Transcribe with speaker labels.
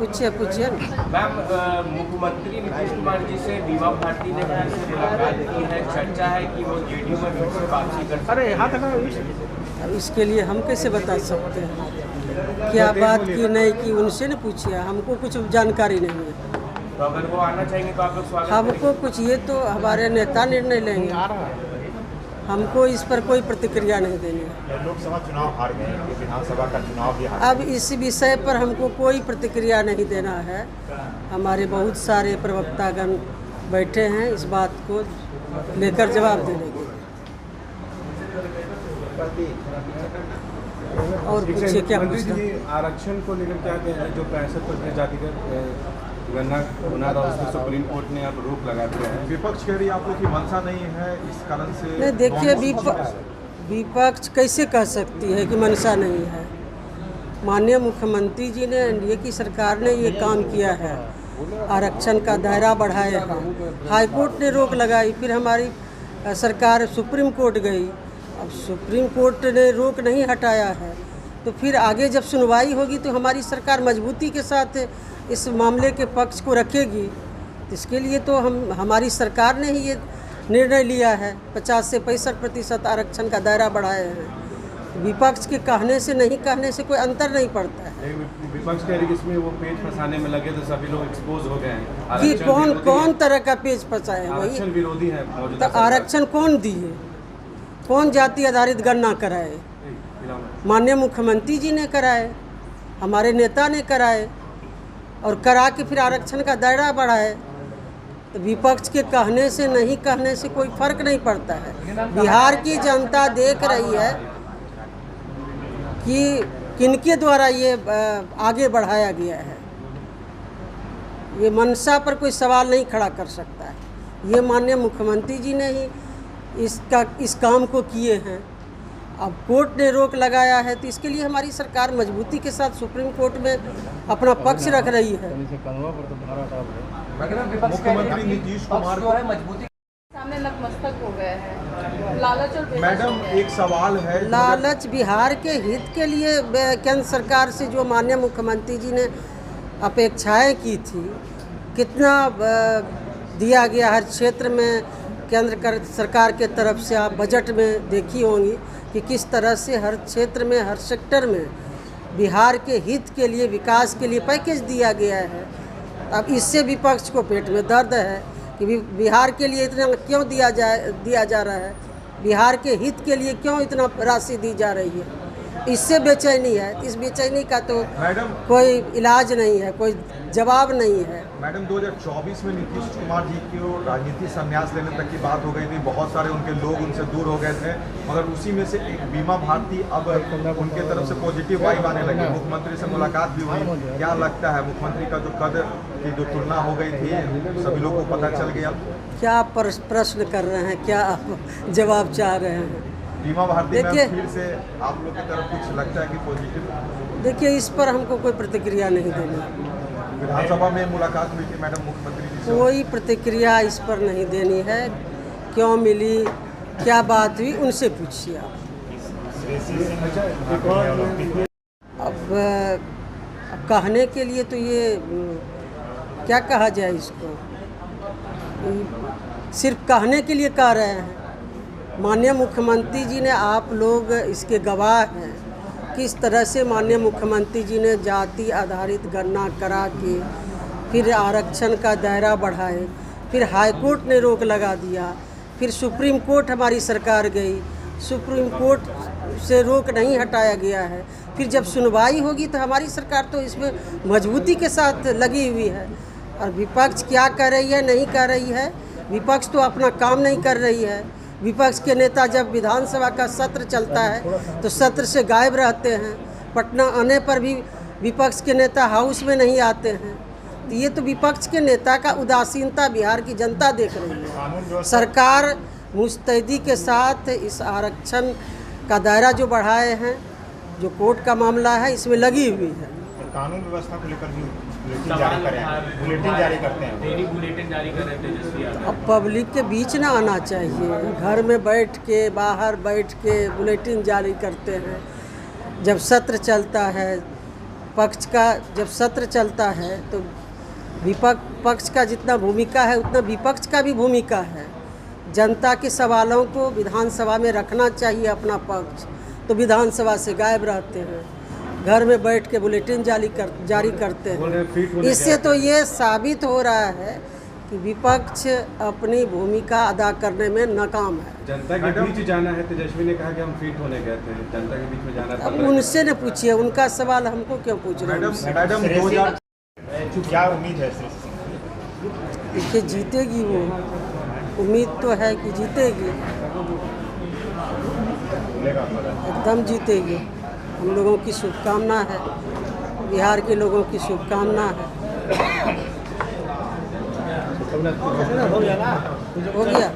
Speaker 1: पूछिए।
Speaker 2: मैम, मुख्यमंत्री नीतीश कुमार जी से बीमा भारती ने फिर से मुलाकात की है। चर्चा है कि वो जेडीयू में फिर से वापसी कर सकते हैं।
Speaker 1: अब इसके लिए हम कैसे बता सकते हैं क्या बात की नहीं की, उनसे न पूछिए, हमको कुछ जानकारी नहीं है।
Speaker 2: तो अगर वो आना चाहेंगे तो आप लोग स्वागत
Speaker 1: हमको कुछ ये तो हमारे नेता निर्णय लेंगे, हमको इस पर कोई प्रतिक्रिया नहीं देनी है।
Speaker 3: लोकसभा चुनाव हार गए, विधानसभा का चुनाव भी हार
Speaker 1: अब इस विषय पर हमको कोई प्रतिक्रिया नहीं देना है। हमारे बहुत सारे प्रवक्तागण बैठे हैं, इस बात को लेकर जवाब देने के। और पूछिए क्या पूछना।
Speaker 4: आरक्षण को लेकर क्या कहना है? जो 65% जातिगत गणना होना था, उसमें सुप्रीम कोर्ट ने अब रोक लगा दिया है।
Speaker 3: विपक्ष कह रही है आप लोग की मंशा नहीं है, इस कारण से
Speaker 1: नहीं, देखिए विपक्ष कैसे कह सकती है कि मंशा नहीं है। माननीय मुख्यमंत्री जी ने, एनडीए की सरकार ने ये काम किया है, आरक्षण का दायरा बढ़ाया है। हाईकोर्ट ने रोक लगाई, फिर हमारी सरकार सुप्रीम कोर्ट गई। अब सुप्रीम कोर्ट ने रोक नहीं हटाया है, तो फिर आगे जब सुनवाई होगी तो हमारी सरकार मजबूती के साथ इस मामले के पक्ष को रखेगी। इसके लिए तो हमारी सरकार ने ही ये निर्णय लिया है, 50 से 65% आरक्षण का दायरा बढ़ाए हैं। विपक्ष के कहने से नहीं कहने से कोई अंतर नहीं पड़ता है।
Speaker 4: विपक्ष कह रही है इसमें वो पेज फंसाने में लगे तो सभी लोग एक्सपोज हो गए हैं
Speaker 1: कि कौन तरह का पेज फंसाए हैं? वही
Speaker 4: आरक्षण विरोधी है मौजूदा
Speaker 1: तो आरक्षण कौन दिए, कौन जाति आधारित गणना कराए? माननीय मुख्यमंत्री जी ने कराए, हमारे नेता ने कराए, और करा के फिर आरक्षण का दायरा बढ़ाए। तो विपक्ष के कहने से नहीं कहने से कोई फर्क नहीं पड़ता है। बिहार की जनता देख रही है कि किनके द्वारा ये आगे बढ़ाया गया है। ये मंशा पर कोई सवाल नहीं खड़ा कर सकता है। ये माननीय मुख्यमंत्री जी ने ही इस काम को किए हैं। अब कोर्ट ने रोक लगाया है, तो इसके लिए हमारी सरकार मजबूती के साथ सुप्रीम कोर्ट में अपना पक्ष रख रही है।
Speaker 3: मुख्यमंत्री नीतीश कुमार को
Speaker 5: मजबूती सामने नतमस्तक हो गए हैं। लालच और
Speaker 3: मैडम एक सवाल है,
Speaker 1: लालच बिहार के हित के लिए केंद्र सरकार से जो माननीय मुख्यमंत्री जी ने अपेक्षाएं की थी, कितना दिया गया हर क्षेत्र में। केंद्र सरकार के तरफ से आप बजट में देखी होंगी कि किस तरह से हर क्षेत्र में, हर सेक्टर में बिहार के हित के लिए, विकास के लिए पैकेज दिया गया है। अब इससे विपक्ष को पेट में दर्द है कि बिहार के लिए इतना क्यों दिया जा रहा है, बिहार के हित के लिए क्यों इतना राशि दी जा रही है। इससे बेचैनी है। इस बेचैनी का तो कोई इलाज नहीं है, कोई जवाब नहीं है।
Speaker 3: मैडम 2024 में नीतीश कुमार जी को राजनीति संन्यास लेने तक की बात हो गई थी, बहुत सारे उनके लोग उनसे दूर हो गए थे, मगर उसी में से एक बीमा भारती अब उनके तरफ से पॉजिटिव वाइब आने लगी। मुख्यमंत्री से मुलाकात भी हुई। क्या लगता है मुख्यमंत्री का जो कद की जो तुलना हो गई थी, सभी लोगों को पता चल गया?
Speaker 1: क्या प्रश्न कर रहे हैं, क्या आप जवाब चाह रहे हैं?
Speaker 3: बीमा भारती में फिर से आप लोग की तरफ कुछ लगता है कि पॉजिटिव?
Speaker 1: देखिए, इस पर हमको कोई प्रतिक्रिया नहीं देनी।
Speaker 3: विधानसभा में मुलाकात हुई थी मैडम मुख्यमंत्री जी से, कोई
Speaker 1: प्रतिक्रिया इस पर नहीं देनी है। क्यों मिली, क्या बात हुई, उनसे पूछिए आप। अब कहने के लिए तो ये क्या कहा जाए, इसको सिर्फ कहने के लिए कह रहे हैं। माननीय मुख्यमंत्री जी ने, आप लोग इसके गवाह हैं, किस तरह से माननीय मुख्यमंत्री जी ने जाति आधारित गणना करा के फिर आरक्षण का दायरा बढ़ाए, फिर हाईकोर्ट ने रोक लगा दिया, फिर सुप्रीम कोर्ट हमारी सरकार गई, सुप्रीम कोर्ट से रोक नहीं हटाया गया है। फिर जब सुनवाई होगी तो हमारी सरकार तो इसमें मजबूती के साथ लगी हुई है। और विपक्ष क्या कर रही है, नहीं कर रही है, विपक्ष तो अपना काम नहीं कर रही है। विपक्ष के नेता जब विधानसभा का सत्र चलता है तो सत्र से गायब रहते हैं। पटना आने पर भी विपक्ष के नेता हाउस में नहीं आते हैं। तो ये तो विपक्ष के नेता का उदासीनता बिहार की जनता देख रही है। सरकार मुस्तैदी के साथ इस आरक्षण का दायरा जो बढ़ाए हैं, जो कोर्ट का मामला है, इसमें लगी हुई है।
Speaker 3: कानून व्यवस्था को लेकर भी बुलेटिन जारी करते हैं,
Speaker 2: डेली बुलेटिन जारी कर रहे थे तेजस्वी यादव।
Speaker 1: अब पब्लिक के बीच ना आना चाहिए। घर में बैठ के, बाहर बैठ के बुलेटिन जारी करते हैं। जब सत्र चलता है, पक्ष का जब सत्र चलता है तो विपक्ष पक्ष का जितना भूमिका है उतना विपक्ष का भी भूमिका है। जनता के सवालों को विधानसभा में रखना चाहिए अपना पक्ष, तो विधानसभा से गायब रहते हैं, घर में बैठ के बुलेटिन जारी करते हैं। इससे तो ये साबित हो रहा है कि विपक्ष अपनी भूमिका अदा करने में नाकाम है।
Speaker 4: जनता के बीच जाना है, तेजस्वी ने कहा कि हम फिट होने गए थे, जनता के बीच में जाना था।
Speaker 1: अब उनसे न पूछिए, उनका सवाल हमको क्यों पूछ रहे हैं?
Speaker 3: मैडम 2000
Speaker 6: क्या उम्मीद है?
Speaker 1: देखिए जीतेगी वो, उम्मीद तो है कि जीतेगी, एकदम जीतेगी। हम लोगों की शुभकामना है, बिहार के लोगों की शुभकामना है। हो गया।